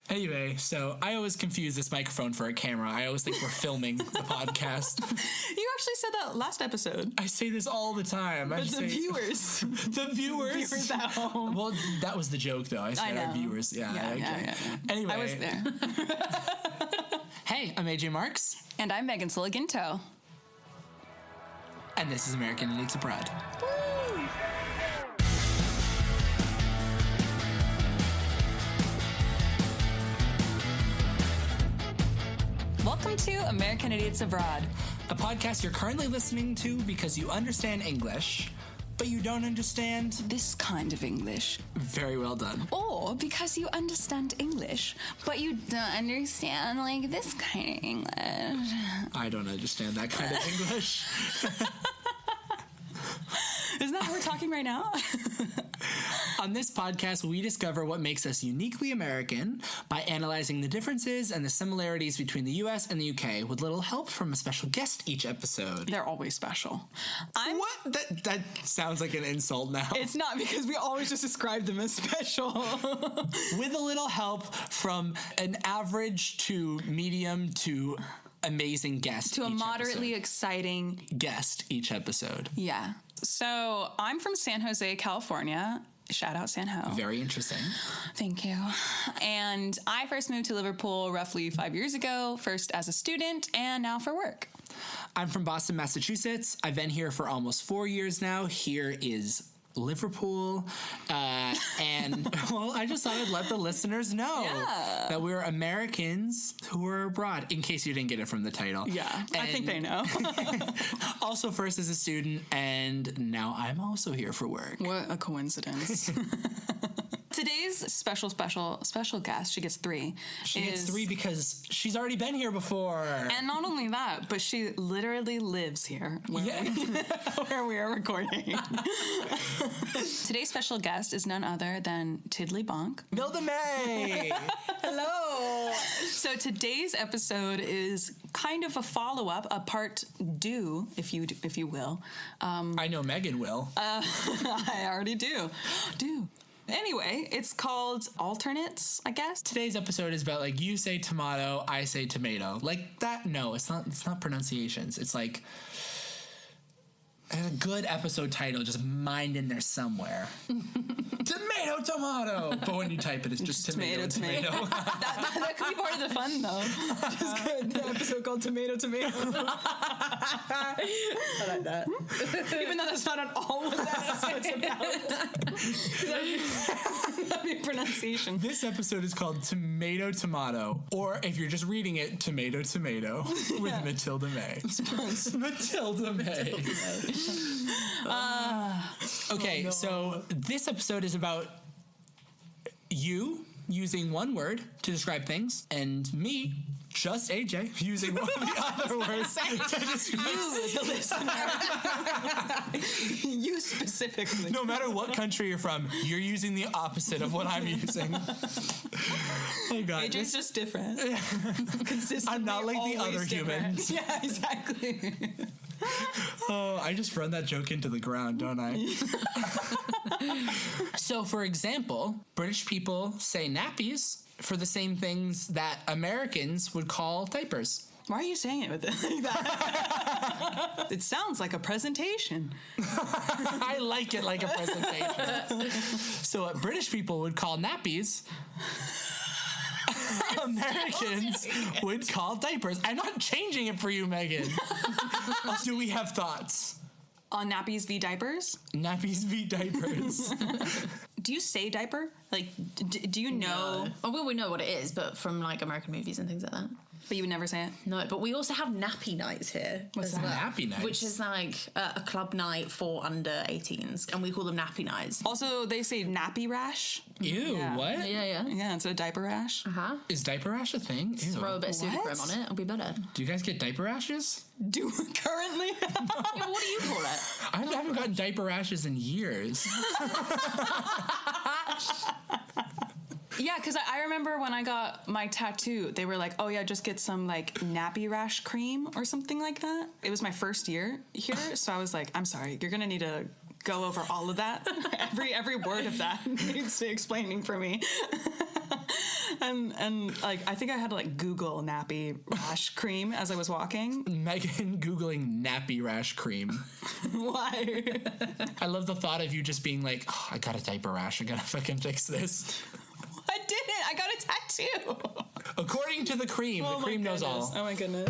Anyway, so I always confuse this microphone for a camera. I always think we're filming the podcast. You actually said that last episode. I say this all the time. But the viewers. The viewers. Viewers at home. Well, that was the joke, though. I said our viewers. Yeah. Anyway. I was there. Hey, I'm AJ Marks. And I'm Megan Soliginto. And this is American Idiots Abroad. Woo! Welcome to American Idiots Abroad, a podcast you're currently listening to because you understand English, but you don't understand this kind of English. Very well done. Or because you understand English, but you don't understand, like, this kind of English. I don't understand that kind of English. Isn't that how we're talking right now? On this podcast, we discover what makes us uniquely American by analyzing the differences and the similarities between the U.S. and the U.K. with little help from a special guest each episode. They're always special. What? That sounds like an insult now. It's not, because we always just describe them as special. With a little help from an average to medium to amazing guest to a moderately exciting guest each episode. Yeah. So I'm from San Jose, California. Shout out San Ho. Very interesting. Thank you. And I first moved to Liverpool roughly 5 years ago, first as a student and now for work. I'm from Boston, Massachusetts. I've been here for almost 4 years now. Here is Liverpool. And, well, I just thought I'd let the listeners know that we're Americans who are abroad, in case you didn't get it from the title. Yeah, I think they know. Also first as a student, and now I'm also here for work. What a coincidence. Today's special guest, she gets three. She gets three because she's already been here before. And not only that, but she literally lives here where we are recording. Today's special guest is none other than Tiddly Bonk. MildaMay! Hello! So today's episode is kind of a follow-up, a part two, if you will. I know Megan will. I already do. Anyway, it's called Alternates, I guess. Today's episode is about, like, you say tomato, I say tomato. Like that, no, it's not pronunciations. It's like a good episode title just mined in there somewhere. Tomato. But when you type it, it's just tomato. That could be part of the fun, though. Just good. The episode called Tomato. I like that. Even though that's not at all what that episode's about. That'd be pronunciation. This episode is called Tomato. Or if you're just reading it, Tomato with MildaMay. MildaMay. Okay, oh, no. So this episode is about you using one word to describe things, and me, just AJ, using one of the other words to describe you, the listener. You specifically. No matter what country you're from, you're using the opposite of what I'm using. Oh God, AJ's just different. Consistently, I'm not like the other humans. Yeah, exactly. Oh, I just run that joke into the ground, don't I? So, for example, British people say nappies for the same things that Americans would call diapers. Why are you saying it with it like that? It sounds like a presentation. I like it like a presentation. So what British people would call nappies, Americans would call diapers. I'm not changing it for you, Megan. Do we have thoughts? On nappies v. diapers? Nappies v. diapers. Do you say diaper? Like, do you know? No. Oh, well, we know what it is, but from, like, American movies and things like that. But you would never say it? No, but we also have nappy nights here. What's that? Nappy nights? Which is like a club night for under 18s, and we call them nappy nights. Also, they say nappy rash. Ew, yeah. What? Yeah. Yeah, it's a diaper rash. Uh-huh. Is diaper rash a thing? Ew. Throw a bit of Sudafed on it, it'll be better. Do you guys get diaper rashes? Do currently? Yeah, but what do you call it? I haven't gotten diaper rashes in years. Yeah, because I remember when I got my tattoo, they were like, oh yeah, just get some like nappy rash cream or something like that. It was my first year here, so I was like, I'm sorry, you're going to need to go over all of that. Every word of that needs explaining for me. and like I think I had to like Google nappy rash cream as I was walking. Megan Googling nappy rash cream. Why? I love the thought of you just being like, oh, I got a diaper rash. I gotta fucking fix this. I didn't. I got a tattoo. According to the cream, the cream knows all. Oh my goodness.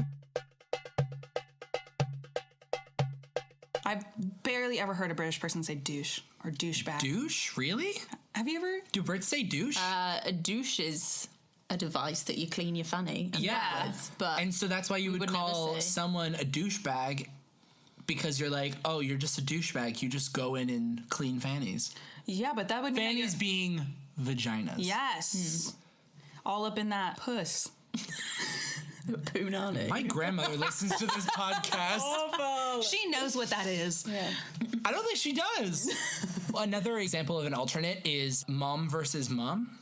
I've barely ever heard a British person say douche or douchebag. Douche? Really? Have you ever? Do Brits say douche? A douche is a device that you clean your fanny. With, but and so that's why you would call never say someone a douchebag, because you're like, oh, you're just a douchebag. You just go in and clean fannies. Yeah, but that would mean Fannies being vaginas. Yes. All up in that puss. Punani. My grandmother listens to this podcast. She knows what that is. Yeah. I don't think she does. Another example of an alternate is mom versus mom.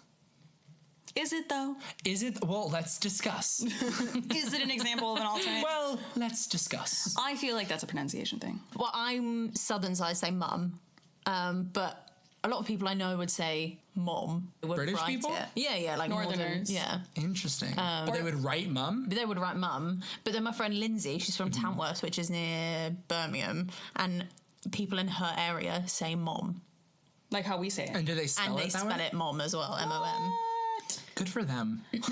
Is it though? Is it? Well, let's discuss. Is it an example of an alternate? Well, let's discuss. I feel like that's a pronunciation thing. Well, I'm Southern, so I say mum. But a lot of people I know would say mom. British people? Yeah, like Northerners. Yeah. Interesting. But they would write mum? They would write mum. But then my friend Lindsay, she's from Tamworth, which is near Birmingham, and people in her area say mom. Like how we say it. And do they spell And they it that spell way? it mom as well, M-O-M. Good for them. And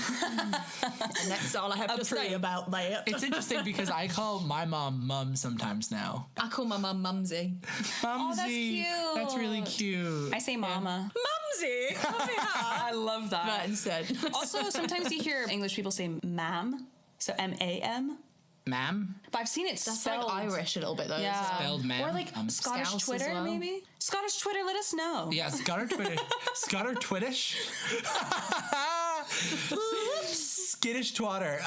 that's all I have to say about that. It's interesting because I call my mom mum sometimes now. I call my mum Mumsy. Mumsy. that's cute. That's really cute. I say mama. Mumsy! I love that. But instead. Also, sometimes you hear English people say ma'am. So M-A-M. Ma'am? But I've seen it That's spelled. like Irish a little bit though. Yeah. As well. Spelled ma'am. Or like Scottish Scouse as Twitter, well. maybe? Scottish Twitter, let us know. Yeah, Scotter Twitter. Scotter Twittish. Skittish twatter.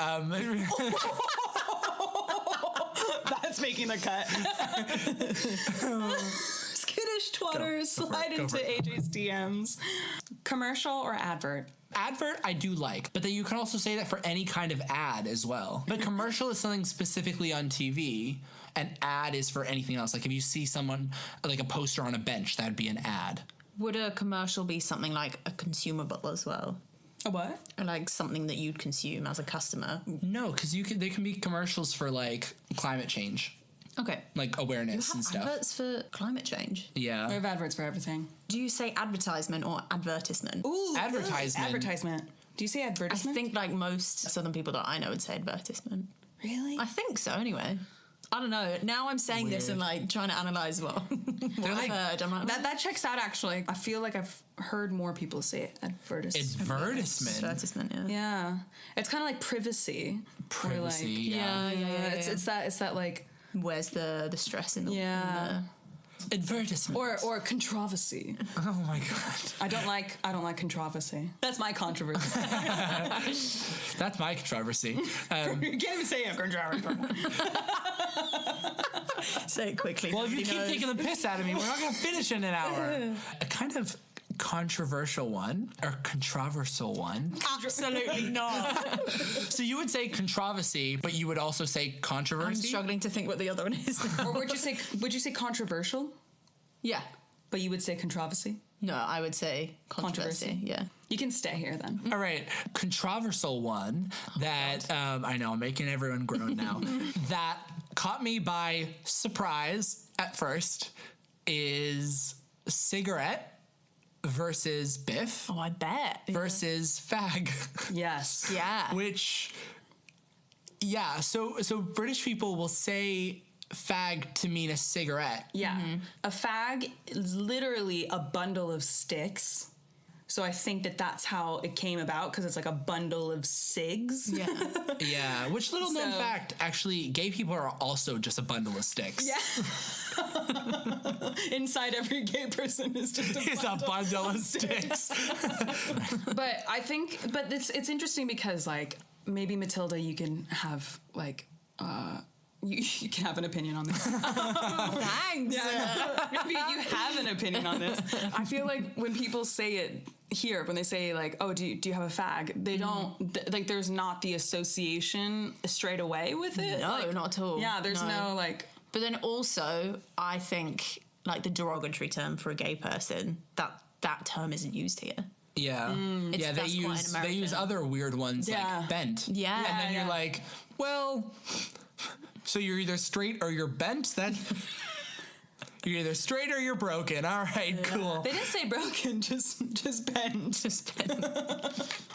That's making the cut. Skittish twatter, slide into AJ's DMs. Commercial or advert? Advert, I do like, but then you can also say that for any kind of ad as well. But commercial is something specifically on TV, and ad is for anything else. Like if you see someone, like a poster on a bench, that'd be an ad. Would a commercial be something like a consumable as well? A what? Or like something that you'd consume as a customer? No, because they can be commercials for like climate change, Okay. like awareness and stuff. Adverts for climate change. We Yeah. have adverts for everything. Do you say advertisement or advertisement? Ooh, Advertisement. Advertisement. Do you say I advertisement? think like most Southern people that I know would say advertisement. Really? I think so anyway. I don't know. Now I'm saying this and like trying to analyse what I've like- heard. I'm like, That checks out actually. I feel like I've heard more people say it. Advertisement. Advertisement. advertisement, yeah. Yeah. It's kind of like privacy. Or, like, Privacy. Yeah. It's that like Where's the stress in the yeah. Advertisement. Or controversy. Oh my god. I don't like controversy. That's my controversy. That's my controversy. You can't even say it, controversy. Say it quickly. Well, if you nobody keep knows. taking the piss out of me, we're not going to finish in an hour. A kind of controversial one, or controversial one. Absolutely not. So you would say controversy, but you would also say I'm controversy? struggling to think what the other one is. Or would you say controversial? Yeah. But you would say controversy? No, I would say controversy. Yeah. You can stay here then. All right, controversial one that, I know, I'm making everyone groan now, that caught me by surprise at first is cigarette versus biff Oh, I bet. versus fag. Yes. Yeah. Which, yeah, so British people will say fag to mean a cigarette. Yeah. A fag is literally a bundle of sticks. So I think that's how it came about, because it's like a bundle of cigs. Yeah. Yeah, which little known So- fact, actually, gay people are also just a bundle of sticks. Yeah. Inside every gay person is just a It's a bundle. bundle of sticks. But I think, it's interesting because like maybe Mathilda, you can have like, you can have an opinion on this. Thanks. Maybe you have an opinion on this. I feel like when people say it here, when they say like, oh, do you have a fag? They don't, like there's not the association straight away with it. No, Like, not at all. Yeah, there's no like, But then also, I think like the derogatory term for a gay person, that term isn't used here. Yeah. Yeah, That's quite they use other weird ones like bent. Yeah. And then you're like, well, so you're either straight or you're bent? You're either straight or you're broken. All right, cool. They didn't say broken, just bent. Just bent.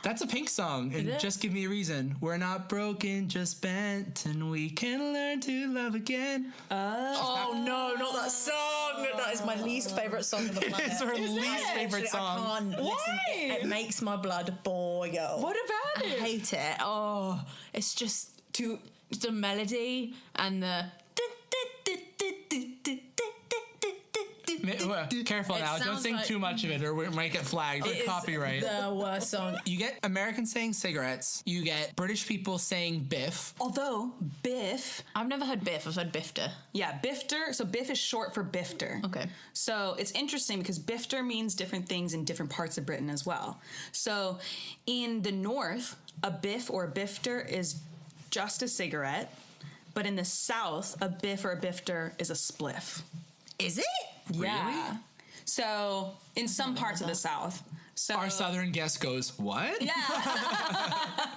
That's a Pink song. And Just Give Me a Reason. We're not broken, just bent, and we can learn to love again. Oh no, not that song. That is my least favourite song on the planet. It's our least favorite song. I can't listen. It makes my blood boil. What about it? I hate it. Oh, it's just the melody and the. Careful now, don't sing too much of it or we might get flagged for copyright. The worst song. You get Americans saying cigarettes, you get British people saying biff. Although, biff... I've never heard biff, I've heard bifter. Yeah, bifter. So biff is short for bifter. Okay. So it's interesting because bifter means different things in different parts of Britain as well. So in the north, a biff or a bifter is just a cigarette, but in the south, a biff or a bifter is a spliff. Is it? Yeah. Really? So in some parts of the South. So our Southern guest goes, what? Yeah.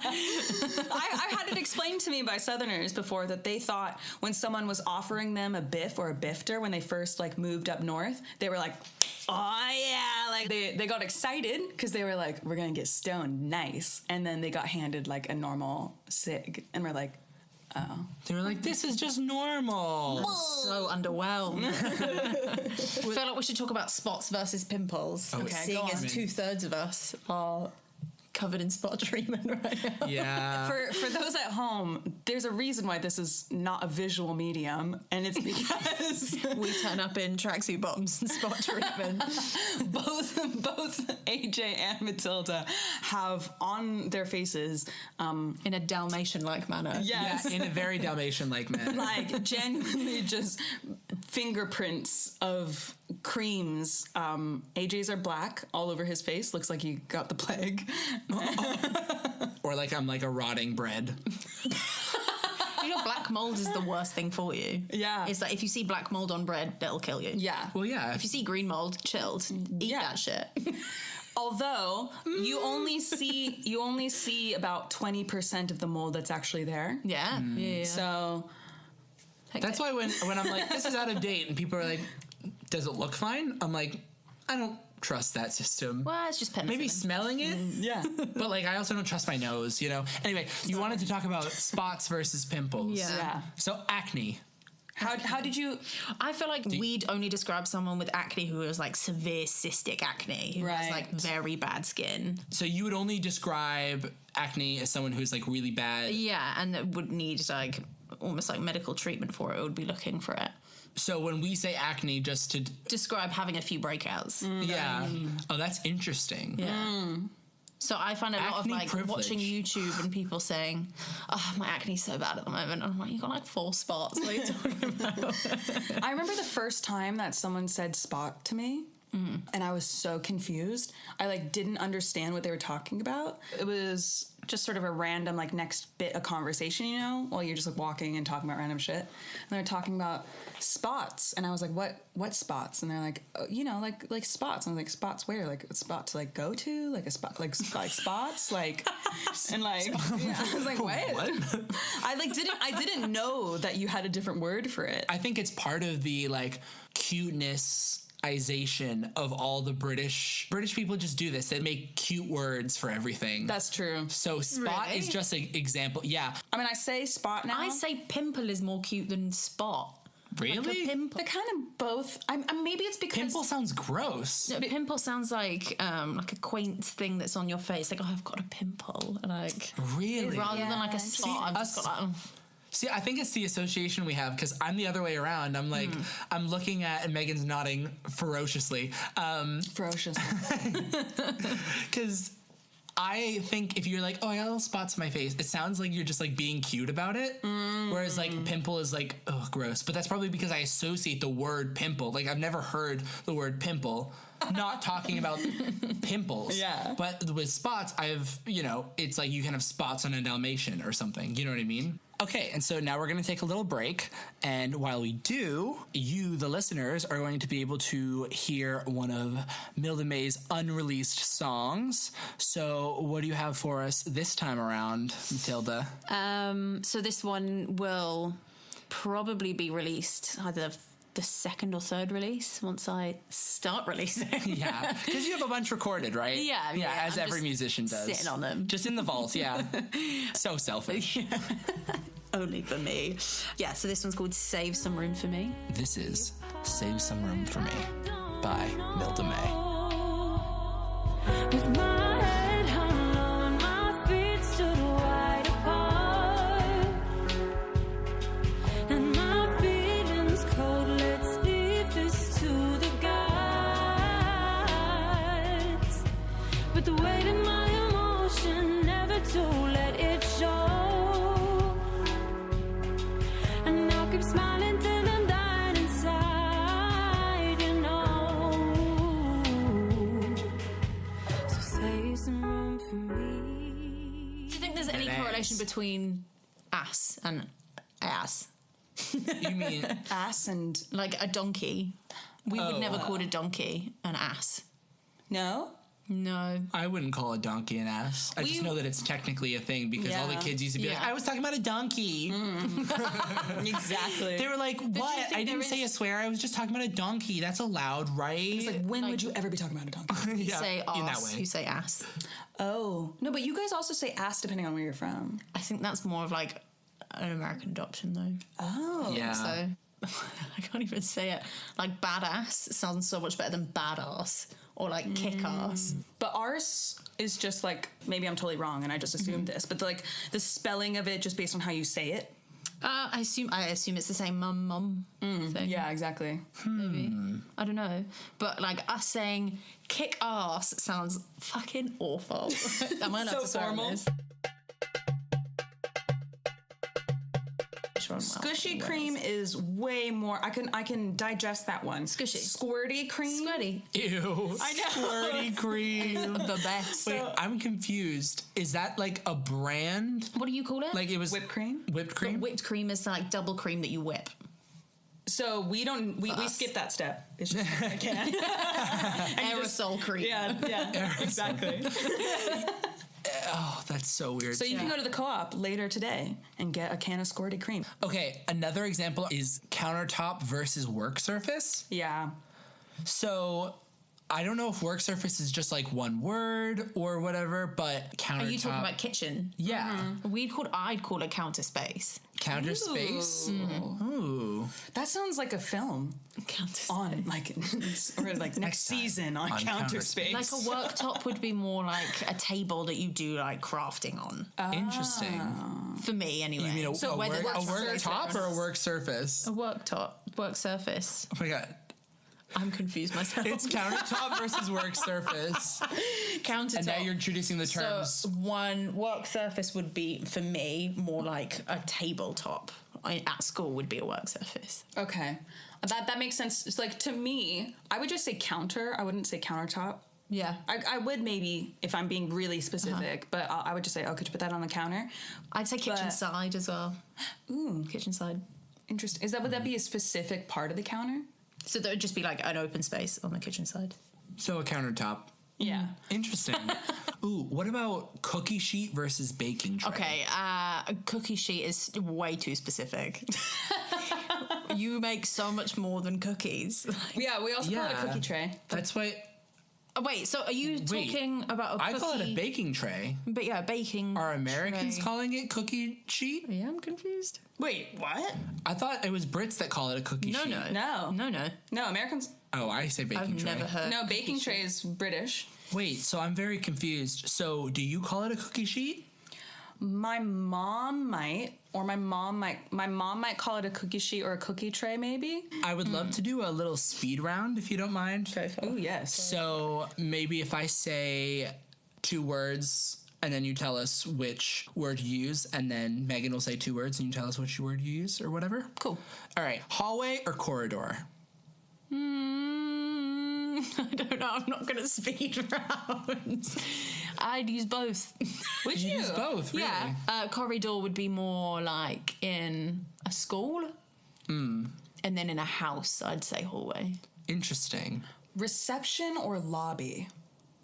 I had it explained to me by Southerners before that they thought when someone was offering them a biff or a bifter when they first like moved up north, they were like, oh yeah, like they got excited because they were like, we're gonna get stoned, nice. And then they got handed like a normal cig and we're like, oh. They were like, this is just normal. So underwhelmed. I feel like we should talk about spots versus pimples. Okay, seeing as 2/3 of us are covered in spot treatment right now. Yeah. For those at home, there's a reason why this is not a visual medium, and it's because we turn up in tracksuit bottoms and spot treatment. both AJ and Mathilda have on their faces in a Dalmatian-like manner. Yes. Yeah, in a very Dalmatian-like manner. Like genuinely just fingerprints of creams. AJ's are black all over his face. Looks like he got the plague. Or like I'm like a rotting bread. You know, black mold is the worst thing for you. Yeah. It's like if you see black mold on bread, that'll kill you. Yeah. Well, yeah. If you see green mold, chilled. Eat that shit. Although you only see about 20% of the mold that's actually there. Yeah. Yeah. So that's why when I'm like, this is out of date, and people are like, does it look fine? I'm like, I don't trust that system. Well, it's just penicillin. Maybe smelling it. yeah. But like, I also don't trust my nose, you know? Anyway, you wanted to talk about spots versus pimples. Yeah. So acne. How did you? I feel like we'd only describe someone with acne who has like severe cystic acne, who has like very bad skin. So you would only describe acne as someone who's like really bad. Yeah, and that would need like almost like medical treatment for it. Would be looking for it. So when we say acne, just to describe having a few breakouts. Yeah. Oh, that's interesting. Yeah. So I find a lot of like watching YouTube and people saying, "Oh, my acne's so bad at the moment." And I'm like, "You got like 4 spots. What are you talking about?" I remember the first time that someone said spot to me. And I was so confused. I like didn't understand what they were talking about. It was just sort of a random like next bit of conversation, you know, while you're just like walking and talking about random shit. And they were talking about spots, and I was like, what spots? And they're like, oh, you know, like spots. And I was like, spots where? Like a spot to like go to? Like a spot like spots? Like and like yeah. I was like, what? I didn't know that you had a different word for it. I think it's part of the like cuteness of all the British people just do this. They make cute words for everything. That's true. So spot is just an example. Yeah. I mean, I say spot now. I say pimple is more cute than spot. Really? Like a pimple. They're kind of both. Maybe it's because pimple sounds gross. No, pimple sounds like a quaint thing that's on your face. Like, oh, I've got a pimple. Like really, rather than like a spot. I've just got that. See, I think it's the association we have because I'm the other way around. I'm like, I'm looking at, and Megan's nodding ferociously. Ferociously. Because I think if you're like, oh, I got little spots on my face, it sounds like you're just like being cute about it. Whereas like pimple is like, oh, gross. But that's probably because I associate the word pimple. Like I've never heard the word pimple. Not talking about pimples. Yeah. But with spots, it's like you can have spots on a Dalmatian or something. You know what I mean? Okay, and so now we're going to take a little break, and while we do, you, the listeners, are going to be able to hear one of MildaMay's unreleased songs. So what do you have for us this time around, Mathilda? So this one will probably be released either the second or third release once I start releasing. Yeah, because you have a bunch recorded, right? Yeah, as every musician does. Sitting on them. Just in the vault, yeah. So selfish. Only for me. Yeah, so this one's called Save Some Room for Me. This is Save Some Room for Me by MildaMay. With my head hung low and my feet stood wide apart, and my feelings cold, let's leave this to the gods. But the weight of my emotion, never to let it show. And I'll keep smiling till I'm dying inside, you know. So save some room for me. Do you think there's any correlation between ass and ass? You mean Ass and Like a donkey. We would never call a donkey an ass. no. No. I wouldn't call a donkey an ass. I just know that it's technically a thing because all the Yeah. kids used to be like, Yeah. I was talking about a donkey. Exactly. They were like, what? I didn't say a swear. I was just talking about a donkey. That's allowed, right? It's like, when would you ever be talking about a donkey? yeah, Say ass, in that way. you say ass. Oh. No, but you guys also say ass depending on where you're from. I think that's more of like an American adoption though. Oh. Yeah. So I can't even say it. Like badass sounds so much better than badass or like kick ass. But ours is just like, maybe I'm totally wrong and I just assumed this, but like the spelling of it just based on how you say it. I assume it's the same mum thing. Yeah, exactly. Maybe. I don't know. But like us saying kick ass sounds fucking awful. Am I allowed So to swear on formal. this? Squishy cream is way more. I can digest that one. Squishy. Squirty cream. Squirty. Ew. I know. Squirty cream. The best. Wait, I'm confused. Is that like a brand? What do you call it? Like it was Whipped cream. Whipped cream? But whipped cream is like double cream that you whip. So we skip that step. It's just I can. Aerosol cream. Yeah, exactly. Oh, that's so weird. So you can go to the co-op later today and get a can of squirty cream. Okay, another example is countertop versus work surface. Yeah. So I don't know if work surface is just like one word or whatever, but countertop. Are you talking about kitchen? Yeah. I'd call it counter space. Counter space? Ooh. That sounds like a film Counter space. on like or like next season on counter space. Like a worktop would be more like a table that you do like crafting on. Interesting. For me, anyway. You mean a work top or a work surface? A worktop, work surface. Oh my god. I'm confused myself. It's countertop versus work surface. Countertop. And now you're introducing the terms. So one work surface would be, for me, more like a tabletop. At school would be a work surface. Okay. That makes sense. It's like, to me, I would just say counter. I wouldn't say countertop. Yeah. I would maybe, if I'm being really specific, but I would just say, oh, could you put that on the counter? I'd say kitchen side as well. Ooh. Kitchen side. Interesting. Would that be a specific part of the counter? So there would just be like an open space on the kitchen side. So a countertop. Yeah. Interesting. Ooh, what about cookie sheet versus baking tray? Okay, a cookie sheet is way too specific. You make so much more than cookies. Yeah, we also call it a cookie tray. That's why Oh, wait, so are you talking about a cookie? I call it a baking tray. But yeah, baking. Are Americans tray. calling it cookie sheet? Yeah, I'm confused. Wait, what? I thought it was Brits that call it a cookie sheet. No, Americans. Oh, I say baking I've tray. never heard. No, baking tray is British. Wait, so I'm very confused. So do you call it a cookie sheet? My mom might, or my mom might call it a cookie sheet or a cookie tray, maybe. I would love to do a little speed round if you don't mind. Oh yes. So maybe if I say 2 words and then you tell us which word you use, and then Megan will say 2 words and you tell us which word you use or whatever. Cool. All right. Hallway or corridor? I don't know. I'm not good at speed rounds. I'd use both. Would you? Use both, really? Yeah. Corridor would be more like in a school. And then in a house, I'd say hallway. Interesting. Reception or lobby?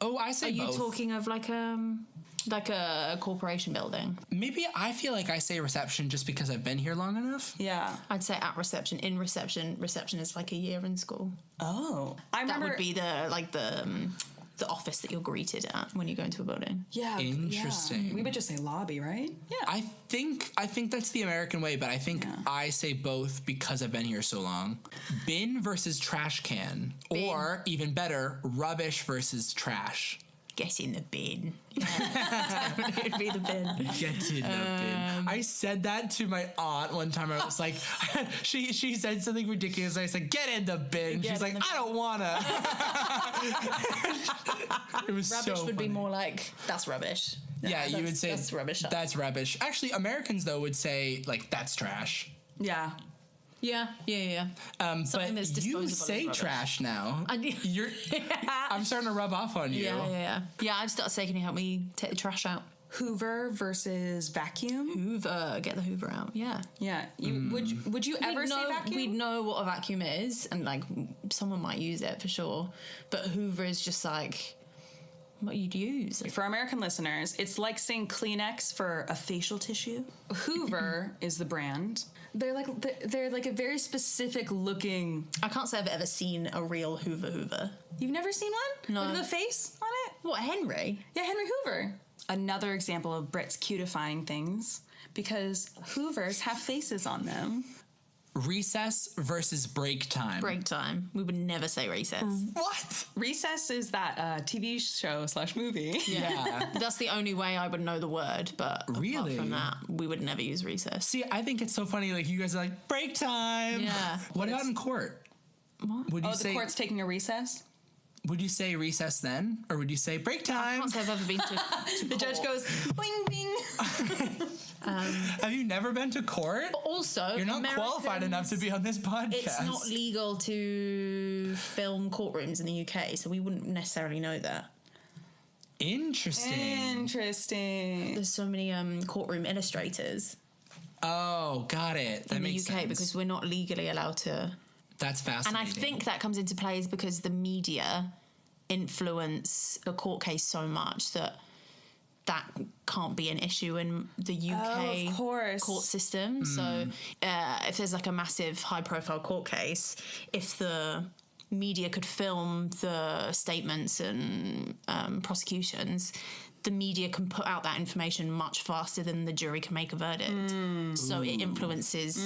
Oh, I say both. Are you talking of like a corporation building? Maybe I feel like I say reception just because I've been here long enough. Yeah. I'd say at reception. In reception is like a year in school. Oh. I remember... That would be the office that you're greeted at when you go into a building. Yeah. Interesting. Yeah. We would just say lobby, right? Yeah. I think that's the American way, but I think I say both because I've been here so long. Bin versus trash can. Bin. Or, even better, rubbish versus trash. Get in the bin. Yeah, it would be the bin. Get in the bin. I said that to my aunt one time. I was like, she said something ridiculous. I said, get in the bin. She's like, I don't wanna. It was rubbish so would funny. be more like, that's rubbish. Yeah, you would say that's rubbish. That's rubbish. Actually, Americans though would say like that's trash. Yeah. Yeah. But that's you disposable say is rubbish. trash now. You're I'm starting to rub off on you. Yeah. I've started saying, can you help me take the trash out? Hoover versus vacuum? Hoover, get the Hoover out. Yeah. Yeah. Would you ever say vacuum? We'd know what a vacuum is, and like someone might use it for sure. But Hoover is just like what you'd use. For American listeners, it's like saying Kleenex for a facial tissue. Hoover is the brand. They're like a very specific looking. I can't say I've ever seen a real Hoover. You've never seen one? No. Look at the face on it. What, Henry? Yeah, Henry Hoover. Another example of Brits cutifying things because Hoovers have faces on them. Recess versus break time. Break time. We would never say recess. What? Recess is that TV show / movie. Yeah. That's the only way I would know the word, but Really? apart from that, we would never use recess. See, I think it's so funny. Like you guys are like break time. Yeah. What about in court? What? Would you The say court's taking a recess? Would you say recess then, or would you say break I time? can't say I've ever been to The judge goes, boing, bing. Have you never been to court? Also, You're not qualified enough to be on this podcast. It's not legal to film courtrooms in the UK, so we wouldn't necessarily know that. Interesting. There's so many courtroom illustrators. Oh, got it. That in the makes UK sense. because we're not legally allowed to. That's fascinating. And I think that comes into play is because the media influence a court case so much that can't be an issue in the UK of course. court system. So if there's like a massive high-profile court case, if the media could film the statements and prosecutions, the media can put out that information much faster than the jury can make a verdict. So it influences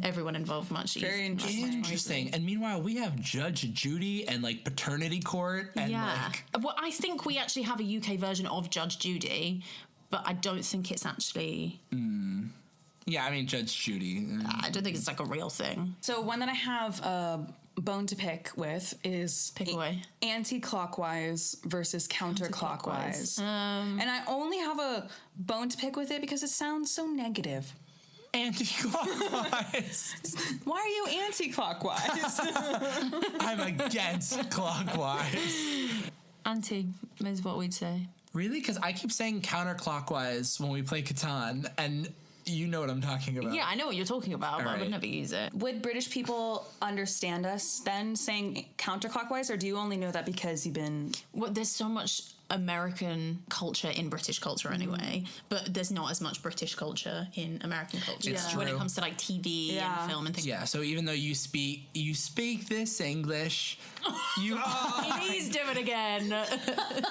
everyone involved much easier. Very Interesting. And meanwhile, we have Judge Judy and like paternity court and like. Well, I think we actually have a UK version of Judge Judy, but I don't think it's actually. Yeah, I mean Judge Judy. I don't think it's like a real thing. So one that I have a bone to pick with is Pick away. Anti-clockwise versus counterclockwise. And I only have a bone to pick with it because it sounds so negative. Anti-clockwise. Why are you anti-clockwise? I'm against clockwise. Anti is what we'd say. Really? Because I keep saying counterclockwise when we play Catan, and you know what I'm talking about. Yeah, I know what you're talking about, but I would never use it. Would British people understand us then saying counterclockwise, or do you only know that because you've been... Well, there's so much American culture in British culture anyway, but there's not as much British culture in American culture when it comes to like TV and film and things. Yeah, so even though you speak this English, you Please do it again.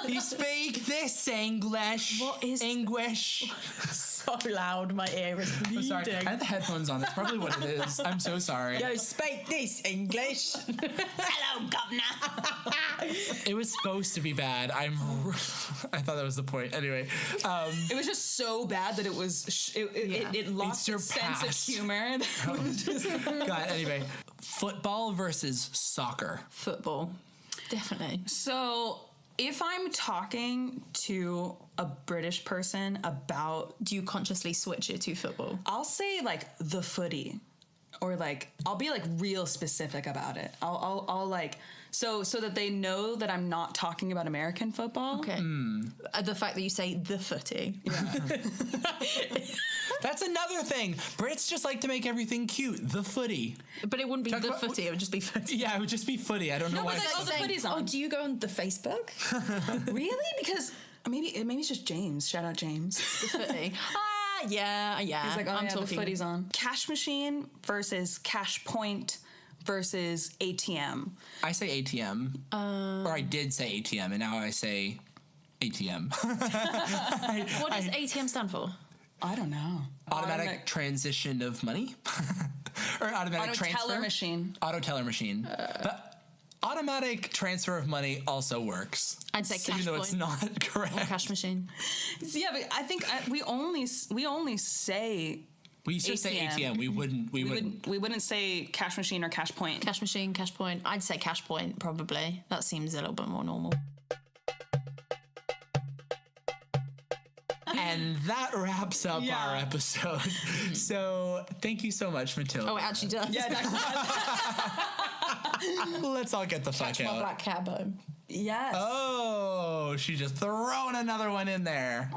you speak this English. What is English? So loud, my ear is bleeding. I'm sorry. I have the headphones on. That's probably what it is. I'm so sorry. Yo, speak this English. Hello, governor. It was supposed to be bad. I thought that was the point. Anyway, It was just so bad that it was... It lost its sense of humor. God, anyway. Football versus soccer. Football. Definitely. So... if I'm talking to a British person about... Do you consciously switch it to football? I'll say, like, the footy. or like I'll be like real specific about it. I'll like so that they know that I'm not talking about American football. Okay. The fact that you say the footy. That's another thing. Brits just like to make everything cute. The footy. But it wouldn't be Talk the about- footy, it would just be footy. Yeah, it would just be footy. I don't know why. but it's- the footy's on. Oh, do you go on the Facebook? Really? Because maybe it's just James. Shout out James. The footy. Yeah. He's like, oh, I'm yeah, talking. the footy's on. Cash machine versus cash point versus ATM. I say ATM. Or I did say ATM, and now I say ATM. What does ATM stand for? I don't know. Automatic transition of money? Or automatic Auto transfer? teller machine. Auto teller machine. But automatic transfer of money also works. I'd say even cash though it's point. not correct. Or cash machine. Yeah, but I think we only say We used to say ATM. ATM. We wouldn't. we wouldn't say cash machine or cash point. Cash machine, cash point. I'd say cash point, probably. That seems a little bit more normal. And that wraps up Yeah. our episode. So thank you so much, Mathilda. Oh, it actually does. Yeah, Let's all get the fuck Catch my out. black cab home. yes. Oh, she just throwing another one in there.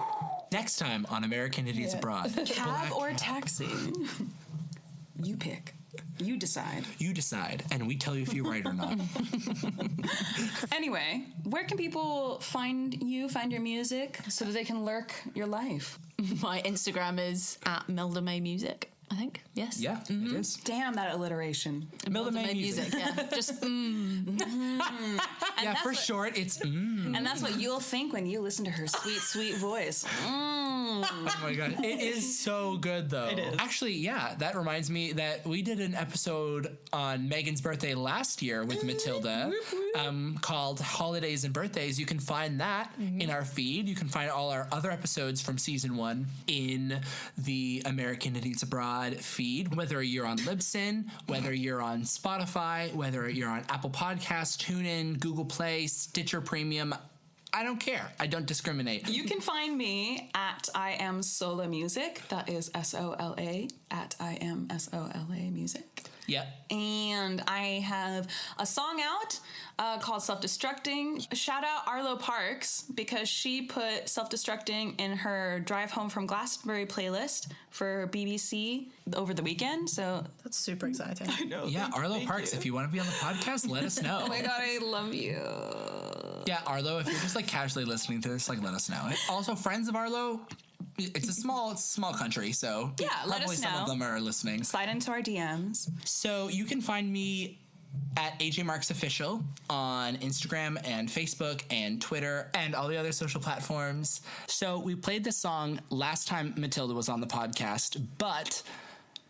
Next time on American Idiots Abroad. Cab or taxi? You pick. You decide. You decide, and we tell you if you're right or not. Anyway, where can people find your music, so that they can lurk your life? My Instagram is at MildaMay Music, I think. Yes. Yeah, it is. Damn, that alliteration. MildaMay Music. Yeah. Just Yeah, for short, it's And that's what you'll think when you listen to her sweet, sweet voice. Oh my god, it is so good though. It is. Actually, yeah, that reminds me that we did an episode on Megan's birthday last year with Mathilda called Holidays and Birthdays. You can find that in our feed. You can find all our other episodes from season 1 in the American Idiots Abroad feed, whether you're on Libsyn, whether you're on Spotify, whether you're on Apple Podcasts, TuneIn, Google Play, Stitcher Premium. I don't care. I don't discriminate. You can find me at I Am Sola Music. That is SOLA at I Am SOLA Music. Yep. And I have a song out called Self-Destructing. Shout out Arlo Parks, because she put Self-Destructing in her Drive Home from Glastonbury playlist for BBC over the weekend. So That's super exciting. I know. Yeah, Arlo Parks, if you want to be on the podcast, let us know. Oh my God, I love you. Yeah, Arlo, if you're just like casually listening to this, like let us know. Also, friends of Arlo, it's a small country, so Yeah, let probably us some know. of them are listening. Slide into our DMs. So you can find me at AJ Marks Official on Instagram and Facebook and Twitter and all the other social platforms. So we played this song last time Mathilda was on the podcast, but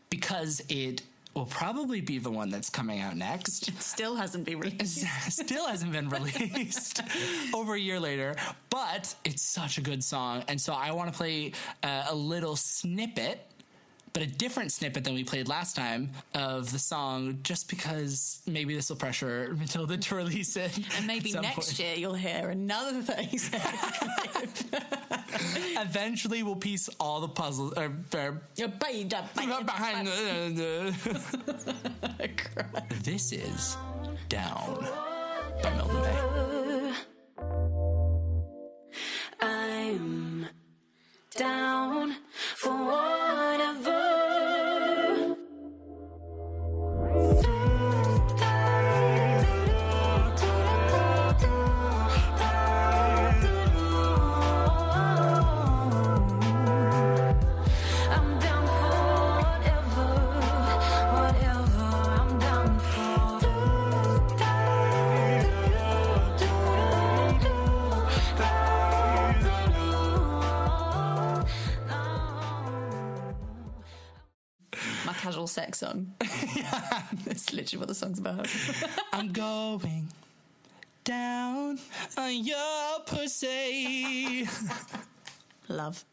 because it will probably be the one that's coming out next. Still hasn't been released. Still hasn't been released over a year later, but it's such a good song. And so I want to play a little snippet, but a different snippet than we played last time of the song, just because maybe this will pressure Mathilda to release it. And maybe at some next point. year you'll hear another thing. Eventually we'll piece all the puzzles behind This is Down by MildaMay. I'm down for whatever. I'm down for whatever I'm down My casual sex song. That's literally what the song's about. I'm going down on your pussy. Love.